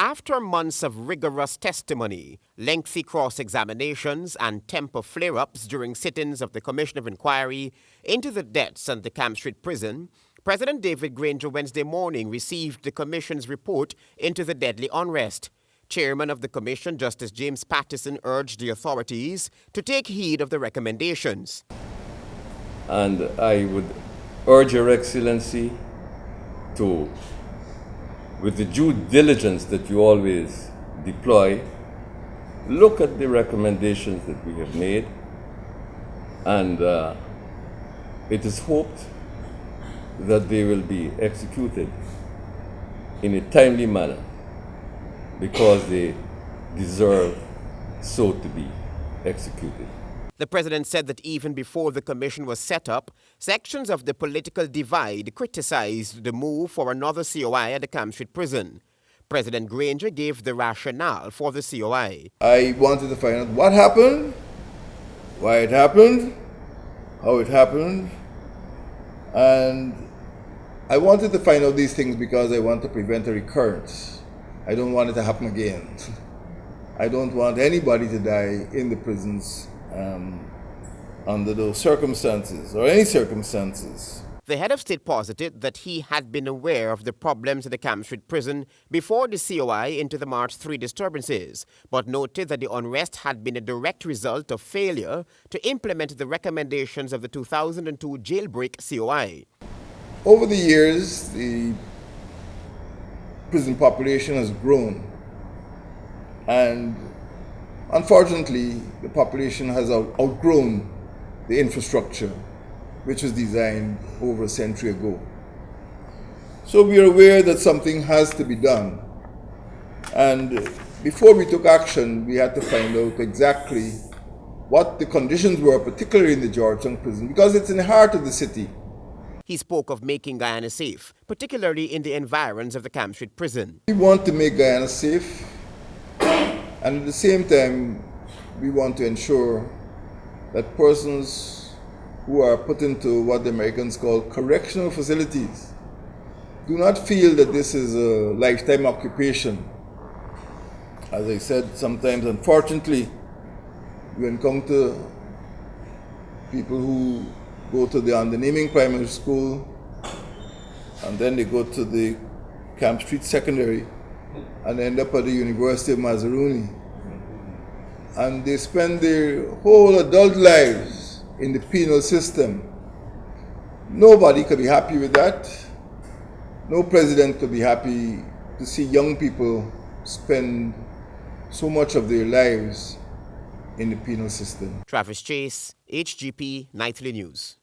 After months of rigorous testimony, lengthy cross-examinations and temper flare-ups during sit-ins of the Commission of Inquiry into the deaths at the Camp Street prison, President David Granger Wednesday morning received the Commission's report into the deadly unrest. Chairman of the Commission, Justice James Pattison, urged the authorities to take heed of the recommendations. And I would urge Your Excellency to, with the due diligence that you always deploy, look at the recommendations that we have made, and it is hoped that they will be executed in a timely manner because they deserve so to be executed. The president said that even before the commission was set up, sections of the political divide criticized the move for another COI at the Camp Street prison. President Granger gave the rationale for the COI. I wanted to find out what happened, why it happened, how it happened, and I wanted to find out these things because I want to prevent a recurrence. I don't want it to happen again. I don't want anybody to die in the prisons under those circumstances or any circumstances. The head of state posited that he had been aware of the problems at the Camp Street prison before the COI into the March 3 disturbances, but noted that the unrest had been a direct result of failure to implement the recommendations of the 2002 jailbreak COI. Over the years, the prison population has grown, and unfortunately, the population has outgrown the infrastructure which was designed over a century ago. So we are aware that something has to be done. And before we took action, we had to find out exactly what the conditions were, particularly in the Georgetown prison, because it's in the heart of the city. He spoke of making Guyana safe, particularly in the environs of the Camp Street prison. We want to make Guyana safe, and at the same time, we want to ensure that persons who are put into what the Americans call correctional facilities do not feel that this is a lifetime occupation. As I said, sometimes, unfortunately, you encounter people who go to the undernaming primary school and then they go to the Camp Street Secondary and end up at the University of Mazaruni. And they spend their whole adult lives in the penal system. Nobody could be happy with that. No president could be happy to see young people spend so much of their lives in the penal system. Travis Chase, HGP Nightly News.